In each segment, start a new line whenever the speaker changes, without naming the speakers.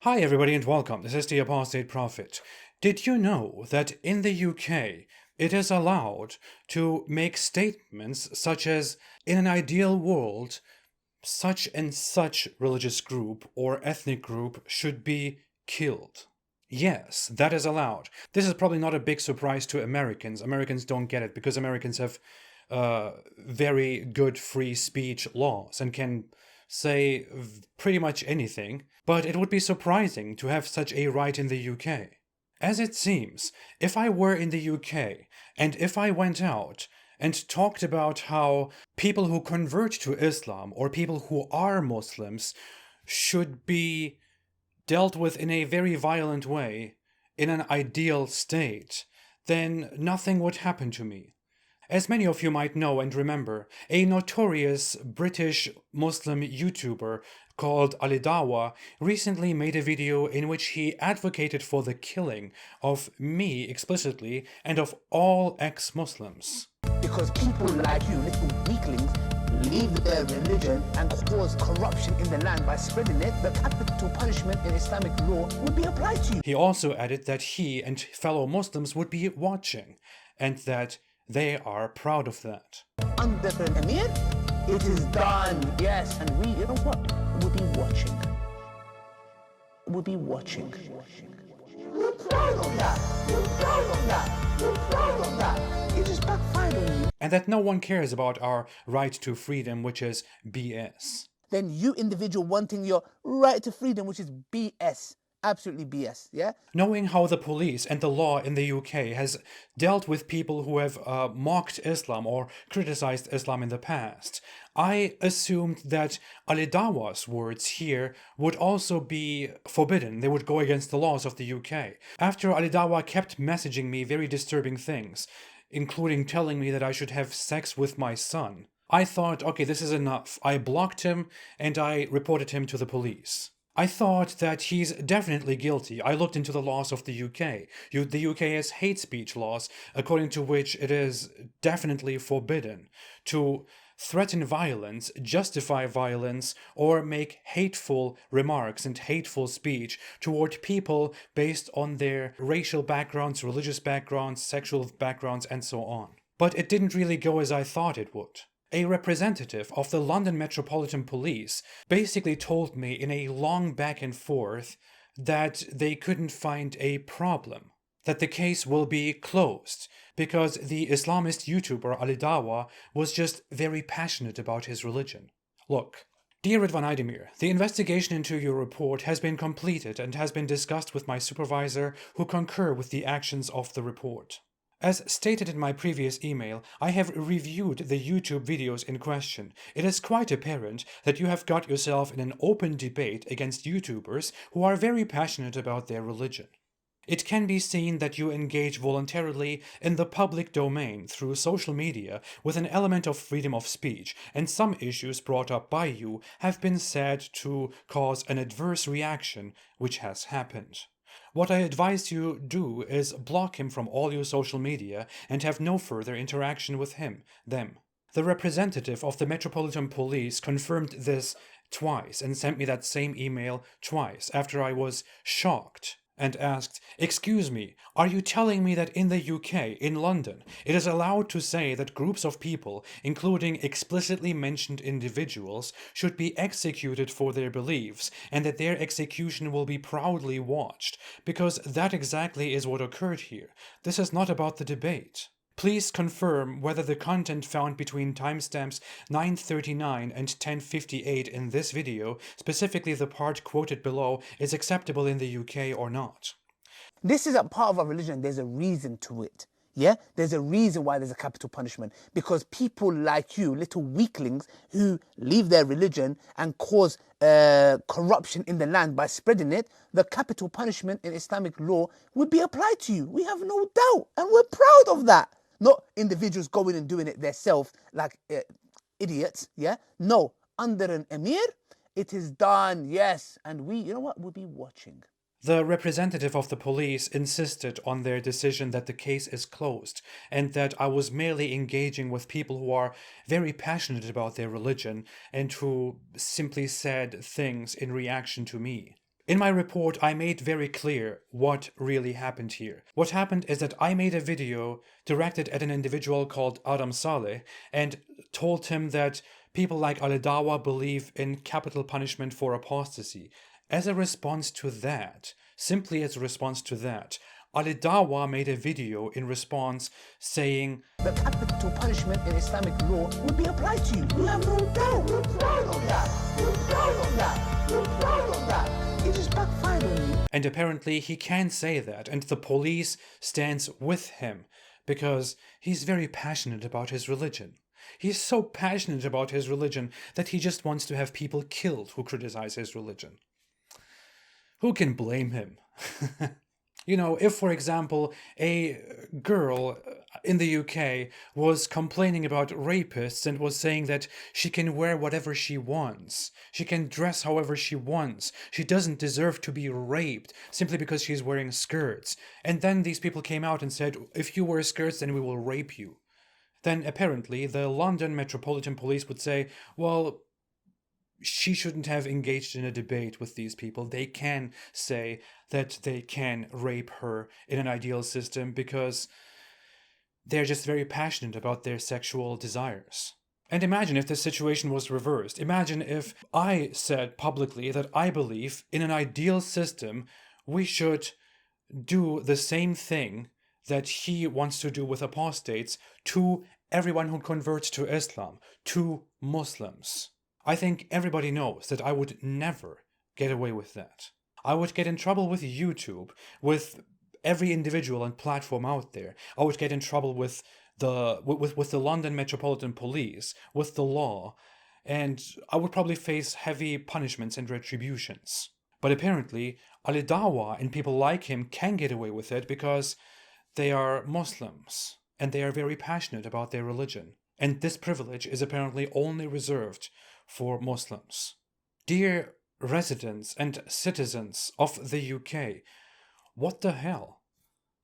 Hi, everybody, and welcome. This is the Apostate Prophet. Did you know that in the UK it is allowed to make statements such as, in an ideal world, such and such religious group or ethnic group should be killed? Yes, that is allowed. This is probably not a big surprise to Americans. Americans don't get it because Americans have very good free speech laws and can say pretty much anything, but it would be surprising to have such a right in the UK. As it seems, if I were in the UK and if I went out and talked about how people who convert to Islam or people who are Muslims should be dealt with in a very violent way, in an ideal state, then nothing would happen to me. As many of you might know and remember, a notorious British Muslim YouTuber called Alidawah recently made a video in which he advocated for the killing of me explicitly and of all ex-Muslims.
Because people like you, little weaklings, leave their religion and cause corruption in the land by spreading it, the capital punishment in Islamic law would be applied to you.
He also added that he and fellow Muslims would be watching, and that they are proud of that.
Under an emir, it is done, yes, and we, you know what, we'll be watching. We'll be watching. We're proud of that. We're proud of that. We're proud of that. It just backfired on you.
And that no one cares about our right to freedom, which is BS.
Then you individual wanting your right to freedom, which is BS. Absolutely BS, yeah?
Knowing how the police and the law in the UK has dealt with people who have mocked Islam or criticized Islam in the past, I assumed that Alidawah's words here would also be forbidden. They would go against the laws of the UK. After Alidawah kept messaging me very disturbing things, including telling me that I should have sex with my son, I thought, okay, this is enough. I blocked him and I reported him to the police. I thought that he's definitely guilty. I looked into the laws of the UK. The UK has hate speech laws, according to which it is definitely forbidden to threaten violence, justify violence, or make hateful remarks and hateful speech toward people based on their racial backgrounds, religious backgrounds, sexual backgrounds, and so on. But it didn't really go as I thought it would. A representative of the London Metropolitan Police basically told me in a long back and forth that they couldn't find a problem, that the case will be closed because the Islamist YouTuber Alidawah was just very passionate about his religion. Look, dear Ridwan Aydemir, the investigation into your report has been completed and has been discussed with my supervisor, who concur with the actions of the report. As stated in my previous email, I have reviewed the YouTube videos in question. It is quite apparent that you have got yourself in an open debate against YouTubers who are very passionate about their religion. It can be seen that you engage voluntarily in the public domain through social media with an element of freedom of speech, and some issues brought up by you have been said to cause an adverse reaction, which has happened. What I advise you do is block him from all your social media and have no further interaction with them. The representative of the Metropolitan Police confirmed this twice and sent me that same email twice after I was shocked and asked, "Excuse me, are you telling me that in the UK, in London, it is allowed to say that groups of people, including explicitly mentioned individuals, should be executed for their beliefs, and that their execution will be proudly watched? Because that exactly is what occurred here. This is not about the debate. Please confirm whether the content found between timestamps 9:39 and 10:58 in this video, specifically the part quoted below, is acceptable in the UK or not."
This is a part of our religion. There's a reason to it. Yeah? There's a reason why there's a capital punishment. Because people like you, little weaklings, who leave their religion and cause corruption in the land by spreading it, the capital punishment in Islamic law would be applied to you. We have no doubt. And we're proud of that. Not individuals going and doing it themselves like idiots, yeah? No, under an emir, it is done, yes. And we, you know what, we'll be watching.
The representative of the police insisted on their decision that the case is closed, and that I was merely engaging with people who are very passionate about their religion and who simply said things in reaction to me. In my report, I made very clear what really happened here. What happened is that I made a video directed at an individual called Adam Saleh and told him that people like Alidawah believe in capital punishment for apostasy. As a response to that, simply as a response to that, Alidawah made a video in response saying,
the capital punishment in Islamic law would be applied to you. We have no doubt. We're proud of that. We're proud of that. We're proud of that. It just backfired on you.
And apparently he can say that, and the police stands with him because he's very passionate about his religion. He's so passionate about his religion that he just wants to have people killed who criticize his religion. Who can blame him? You know, if, for example, a girl in the UK was complaining about rapists and was saying that she can wear whatever she wants, she can dress however she wants, she doesn't deserve to be raped simply because she's wearing skirts, and then these people came out and said, if you wear skirts, then we will rape you, then apparently the London Metropolitan Police would say, well, she shouldn't have engaged in a debate with these people. They can say that they can rape her in an ideal system because they're just very passionate about their sexual desires. And imagine if this situation was reversed. Imagine if I said publicly that I believe in an ideal system we should do the same thing that he wants to do with apostates to everyone who converts to Islam, to Muslims. I think everybody knows that I would never get away with that. I would get in trouble with YouTube, with every individual and platform out there. I would get in trouble with the London Metropolitan Police, with the law, and I would probably face heavy punishments and retributions. But apparently, Alidawah and people like him can get away with it because they are Muslims, and they are very passionate about their religion. And this privilege is apparently only reserved for Muslims. Dear residents and citizens of the UK, what the hell?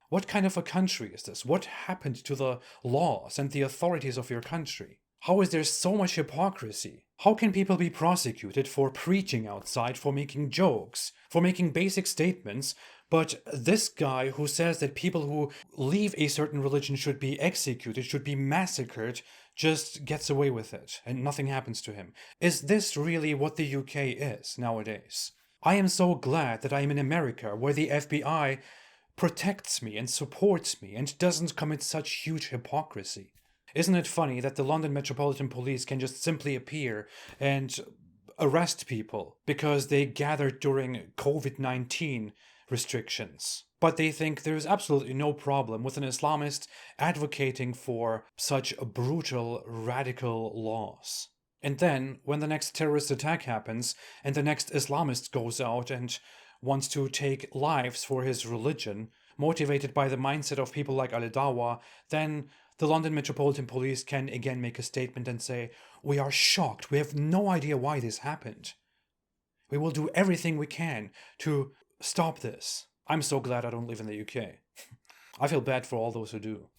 What kind of a country is this? What happened to the laws and the authorities of your country? How is there so much hypocrisy? How can people be prosecuted for preaching outside, for making jokes, for making basic statements, but this guy who says that people who leave a certain religion should be executed, should be massacred, just gets away with it and nothing happens to him? Is this really what the UK is nowadays? I am so glad that I am in America, where the FBI protects me and supports me and doesn't commit such huge hypocrisy. Isn't it funny that the London Metropolitan Police can just simply appear and arrest people because they gathered during COVID-19 restrictions? But they think there's absolutely no problem with an Islamist advocating for such brutal, radical laws. And then, when the next terrorist attack happens, and the next Islamist goes out and wants to take lives for his religion, motivated by the mindset of people like Alidawah, then the London Metropolitan Police can again make a statement and say, we are shocked, we have no idea why this happened. We will do everything we can to stop this. I'm so glad I don't live in the UK. I feel bad for all those who do.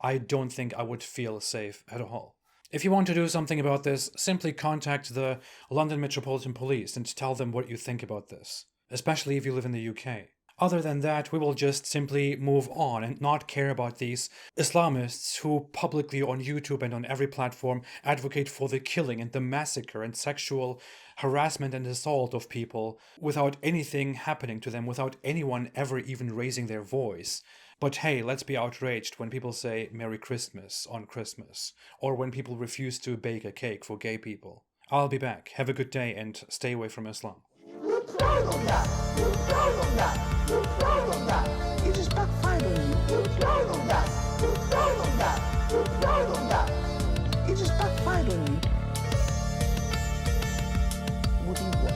I don't think I would feel safe at all. If you want to do something about this, simply contact the London Metropolitan Police and tell them what you think about this, especially if you live in the UK. Other than that, we will just simply move on and not care about these Islamists who publicly on YouTube and on every platform advocate for the killing and the massacre and sexual harassment and assault of people without anything happening to them, without anyone ever even raising their voice. But hey, let's be outraged when people say Merry Christmas on Christmas, or when people refuse to bake a cake for gay people. I'll be back. Have a good day and stay away from Islam.
We're proud of that. We're proud of that. We're proud of that. It just backfired on you. We're proud of that. We're proud of that. We're proud of that. It just backfired on you. What do you want?